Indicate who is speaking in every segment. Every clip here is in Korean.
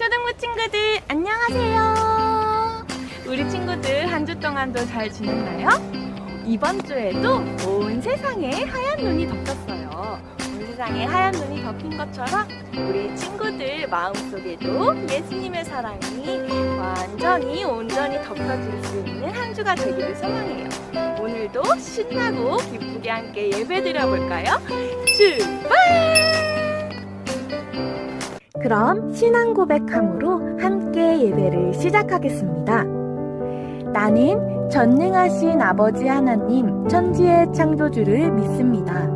Speaker 1: 초등부 친구들 안녕하세요. 우리 친구들 한 주 동안도 잘 지냈나요? 이번 주에도 온 세상에 하얀 눈이 덮였어요. 온 세상에 하얀 눈이 덮인 것처럼 우리 친구들 마음속에도 예수님의 사랑이 완전히 온전히 덮여질 수 있는 한 주가 되기를 소망해요. 오늘도 신나고 기쁘게 함께 예배 드려볼까요? 출발! 그럼 신앙 고백함으로 함께 예배를 시작하겠습니다. 나는 전능하신 아버지 하나님 천지의 창조주를 믿습니다.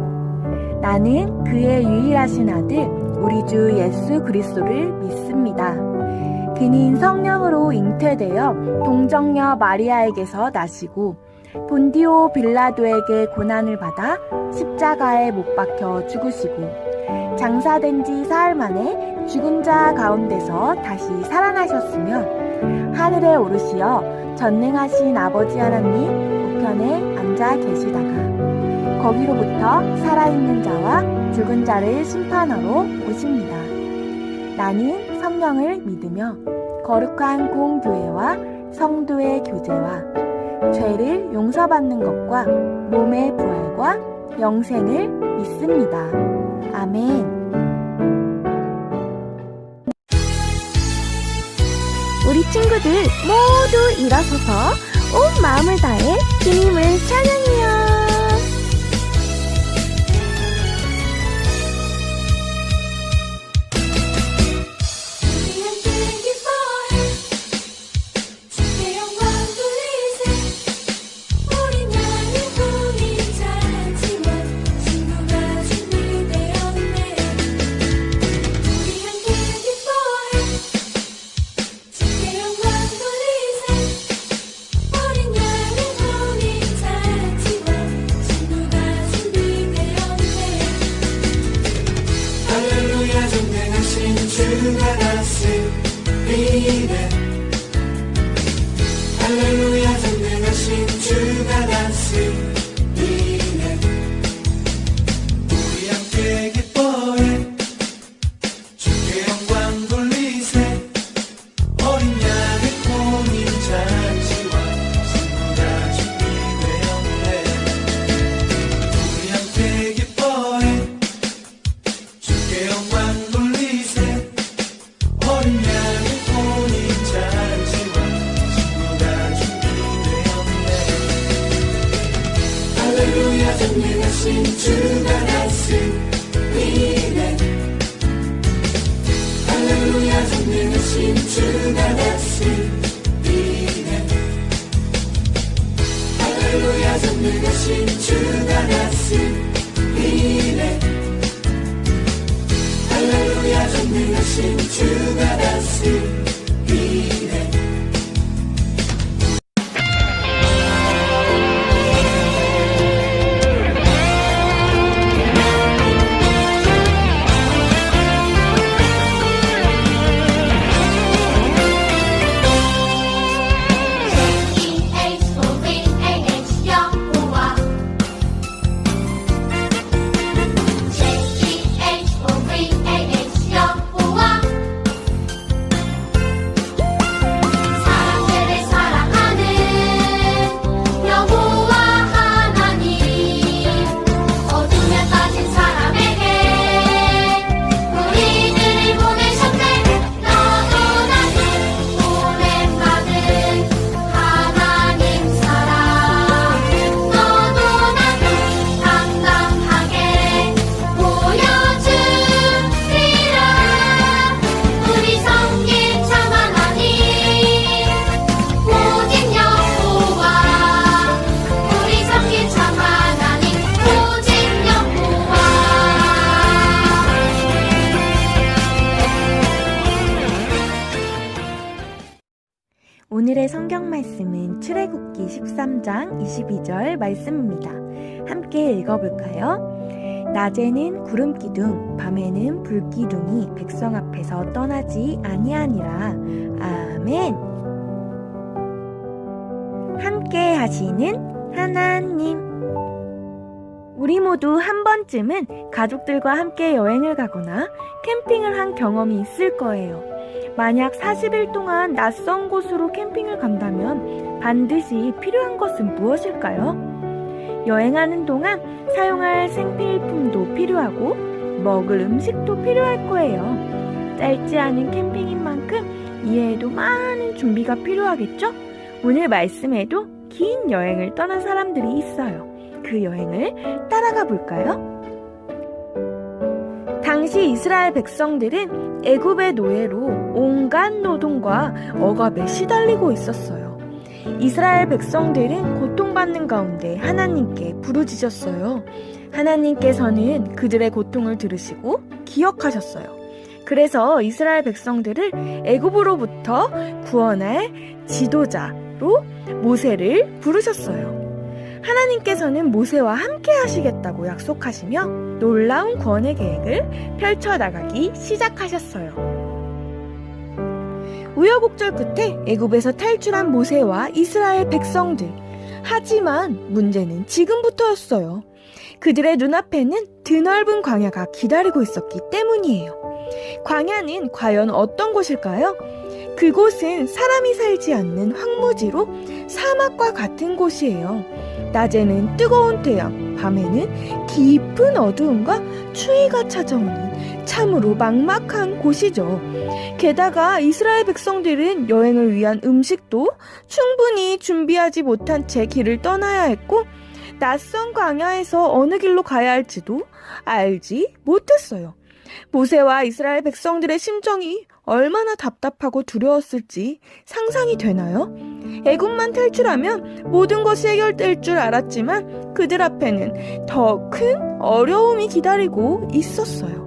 Speaker 1: 나는 그의 유일하신 아들 우리 주 예수 그리스도를 믿습니다. 그는 성령으로 잉태되어 동정녀 마리아에게서 나시고 본디오 빌라도에게 고난을 받아 십자가에 못 박혀 죽으시고 장사된 지 사흘 만에 죽은 자 가운데서 다시 살아나셨으며 하늘에 오르시어 전능하신 아버지 하나님 우편에 앉아 계시다가 거기로부터 살아있는 자와 죽은 자를 심판하러 오십니다. 나는 성령을 믿으며 거룩한 공교회와 성도의 교제와 죄를 용서받는 것과 몸의 부활과 영생을 믿습니다. 아멘. 우리 친구들 모두 일어서서 온 마음을 다해 주님을 찬양해요.
Speaker 2: 주가 다스리네 할렐루야 전능하신 주가 다스리네 우리 함께 기뻐해 주께 영광 돌리세 어린 양의 혼인 잔치와 친구가 준비되었네 우리 함께 기뻐해 주께 영광 돌리세 어린 양의 혼인 잔치와 친구가 준비되었네 할렐루야 전능하신 주가 다스리네 할렐루야 전능하신 주가 다스리네 할렐루야 전능하신 주가 다스리네 할렐루야 전능하신 주가 다스리네
Speaker 1: 오늘의 성경 말씀은 출애굽기 13장 22절 말씀입니다. 함께 읽어볼까요? 낮에는 구름 기둥, 밤에는 불 기둥이 백성 앞에서 떠나지 아니하니라. 아멘. 함께 하시는 하나님. 우리 모두 한 번쯤은 가족들과 함께 여행을 가거나 캠핑을 한 경험이 있을 거예요. 만약 40일 동안 낯선 곳으로 캠핑을 간다면 반드시 필요한 것은 무엇일까요? 여행하는 동안 사용할 생필품도 필요하고 먹을 음식도 필요할 거예요. 짧지 않은 캠핑인 만큼 이해에도 많은 준비가 필요하겠죠? 오늘 말씀에도 긴 여행을 떠난 사람들이 있어요. 그 여행을 따라가 볼까요? 당시 이스라엘 백성들은 애굽의 노예로 온갖 노동과 억압에 시달리고 있었어요. 이스라엘 백성들은 고통받는 가운데 하나님께 부르짖었어요. 하나님께서는 그들의 고통을 들으시고 기억하셨어요. 그래서 이스라엘 백성들을 애굽으로부터 구원할 지도자로 모세를 부르셨어요. 하나님께서는 모세와 함께 하시겠다고 약속하시며 놀라운 구원의 계획을 펼쳐나가기 시작하셨어요. 우여곡절 끝에 애굽에서 탈출한 모세와 이스라엘 백성들. 하지만 문제는 지금부터였어요. 그들의 눈앞에는 드넓은 광야가 기다리고 있었기 때문이에요. 광야는 과연 어떤 곳일까요? 그곳은 사람이 살지 않는 황무지로 사막과 같은 곳이에요. 낮에는 뜨거운 태양, 밤에는 깊은 어두움과 추위가 찾아오는 참으로 막막한 곳이죠. 게다가 이스라엘 백성들은 여행을 위한 음식도 충분히 준비하지 못한 채 길을 떠나야 했고 낯선 광야에서 어느 길로 가야 할지도 알지 못했어요. 모세와 이스라엘 백성들의 심정이 얼마나 답답하고 두려웠을지 상상이 되나요? 애굽만 탈출하면 모든 것이 해결될 줄 알았지만 그들 앞에는 더 큰 어려움이 기다리고 있었어요.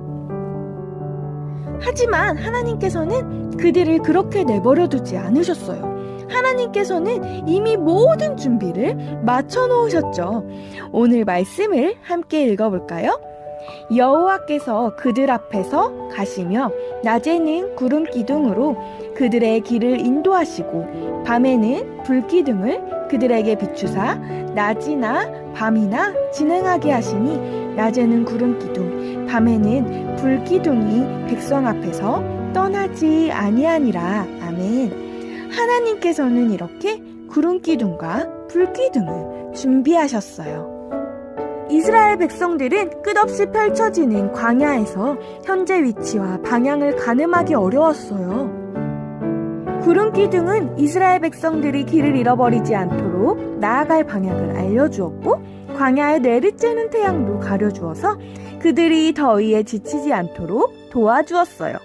Speaker 1: 하지만 하나님께서는 그들을 그렇게 내버려 두지 않으셨어요. 하나님께서는 이미 모든 준비를 마쳐 놓으셨죠. 오늘 말씀을 함께 읽어볼까요? 여호와께서 그들 앞에서 가시며 낮에는 구름 기둥으로 그들의 길을 인도하시고 밤에는 불 기둥을 그들에게 비추사 낮이나 밤이나 진행하게 하시니 낮에는 구름 기둥 밤에는 불 기둥이 백성 앞에서 떠나지 아니하니라. 아멘. 하나님께서는 이렇게 구름 기둥과 불 기둥을 준비하셨어요. 이스라엘 백성들은 끝없이 펼쳐지는 광야에서 현재 위치와 방향을 가늠하기 어려웠어요. 구름 기둥은 이스라엘 백성들이 길을 잃어버리지 않도록 나아갈 방향을 알려주었고 광야에 내리쬐는 태양도 가려주어서 그들이 더위에 지치지 않도록 도와주었어요.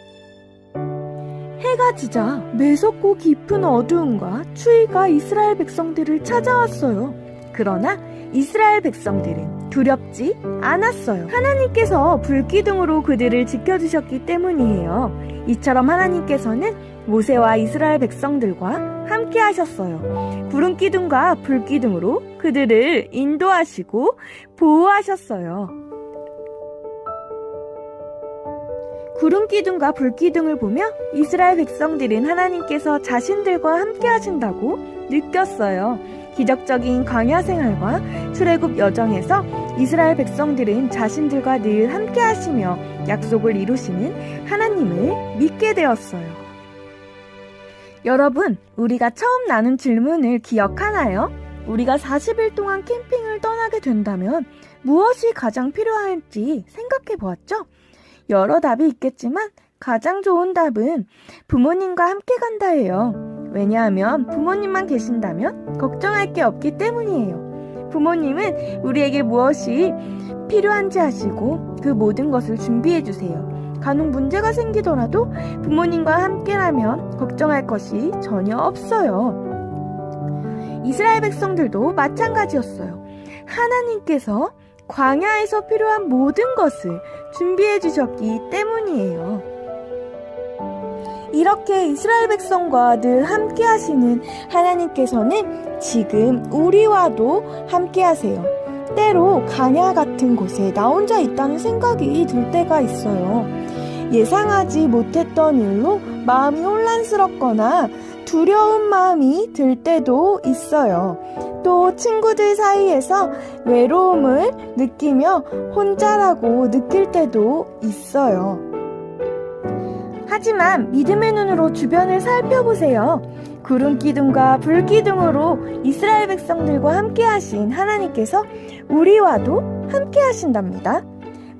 Speaker 1: 해가 지자 매섭고 깊은 어두움과 추위가 이스라엘 백성들을 찾아왔어요. 그러나 이스라엘 백성들은 두렵지 않았어요. 하나님께서 불기둥으로 그들을 지켜주셨기 때문이에요. 이처럼 하나님께서는 모세와 이스라엘 백성들과 함께 하셨어요. 구름기둥과 불기둥으로 그들을 인도하시고 보호하셨어요. 구름기둥과 불기둥을 보며 이스라엘 백성들은 하나님께서 자신들과 함께 하신다고 느꼈어요. 기적적인 광야 생활과 출애굽 여정에서 이스라엘 백성들은 자신들과 늘 함께 하시며 약속을 이루시는 하나님을 믿게 되었어요. 여러분, 우리가 처음 나눈 질문을 기억하나요? 우리가 40일 동안 캠핑을 떠나게 된다면 무엇이 가장 필요할지 생각해 보았죠? 여러 답이 있겠지만 가장 좋은 답은 부모님과 함께 간다예요. 왜냐하면 부모님만 계신다면 걱정할 게 없기 때문이에요. 부모님은 우리에게 무엇이 필요한지 아시고 그 모든 것을 준비해 주세요. 간혹 문제가 생기더라도 부모님과 함께라면 걱정할 것이 전혀 없어요. 이스라엘 백성들도 마찬가지였어요. 하나님께서 광야에서 필요한 모든 것을 준비해 주셨기 때문이에요. 이렇게 이스라엘 백성과 늘 함께 하시는 하나님께서는 지금 우리와도 함께 하세요. 때로 광야 같은 곳에 나 혼자 있다는 생각이 들 때가 있어요. 예상하지 못했던 일로 마음이 혼란스럽거나 두려운 마음이 들 때도 있어요. 또 친구들 사이에서 외로움을 느끼며 혼자라고 느낄 때도 있어요. 하지만 믿음의 눈으로 주변을 살펴보세요. 구름 기둥과 불 기둥으로 이스라엘 백성들과 함께 하신 하나님께서 우리와도 함께 하신답니다.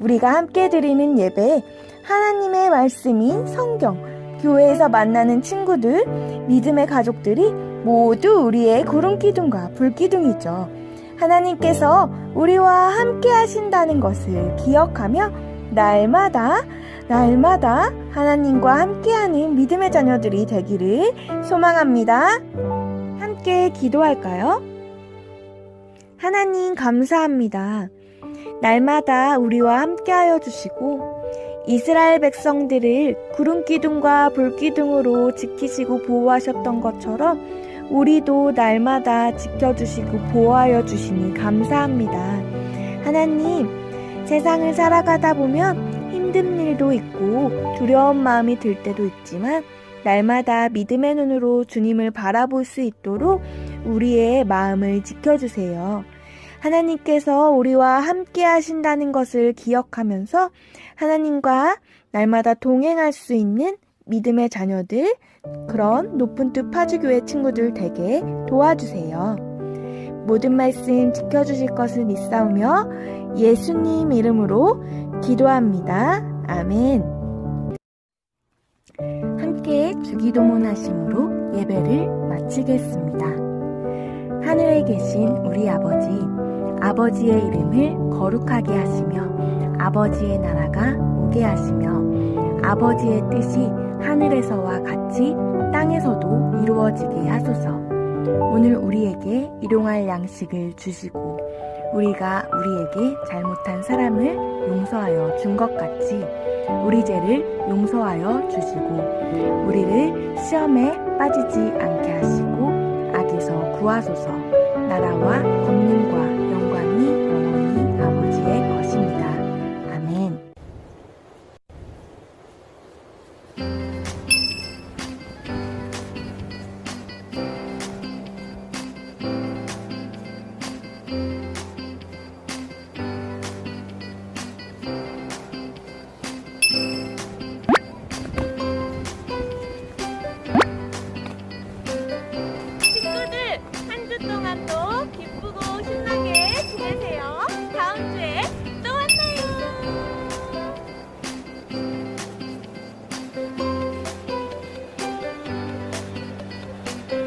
Speaker 1: 우리가 함께 드리는 예배, 하나님의 말씀인 성경, 교회에서 만나는 친구들, 믿음의 가족들이 모두 우리의 구름 기둥과 불 기둥이죠. 하나님께서 우리와 함께 하신다는 것을 기억하며 날마다 하나님과 함께하는 믿음의 자녀들이 되기를 소망합니다. 함께 기도할까요? 하나님 감사합니다. 날마다 우리와 함께하여 주시고 이스라엘 백성들을 구름 기둥과 불 기둥으로 지키시고 보호하셨던 것처럼 우리도 날마다 지켜주시고 보호하여 주시니 감사합니다. 하나님, 세상을 살아가다 보면 힘든 일도 있고 두려운 마음이 들 때도 있지만 날마다 믿음의 눈으로 주님을 바라볼 수 있도록 우리의 마음을 지켜주세요. 하나님께서 우리와 함께 하신다는 것을 기억하면서 하나님과 날마다 동행할 수 있는 믿음의 자녀들, 그런 높은 뜻 파주교회 친구들 되게 도와주세요. 모든 말씀 지켜주실 것을 믿사오며 예수님 이름으로 기도합니다. 아멘. 함께 주기도문 하심으로 예배를 마치겠습니다. 하늘에 계신 우리 아버지, 아버지의 이름을 거룩하게 하시며 아버지의 나라가 오게 하시며 아버지의 뜻이 하늘에서와 같이 땅에서도 이루어지게 하소서. 오늘 우리에게 일용할 양식을 주시고 우리가 우리에게 잘못한 사람을 용서하여 준 것 같이 우리 죄를 용서하여 주시고 우리를 시험에 빠지지 않게 하시고 악에서 구하소서. 나라와 권능과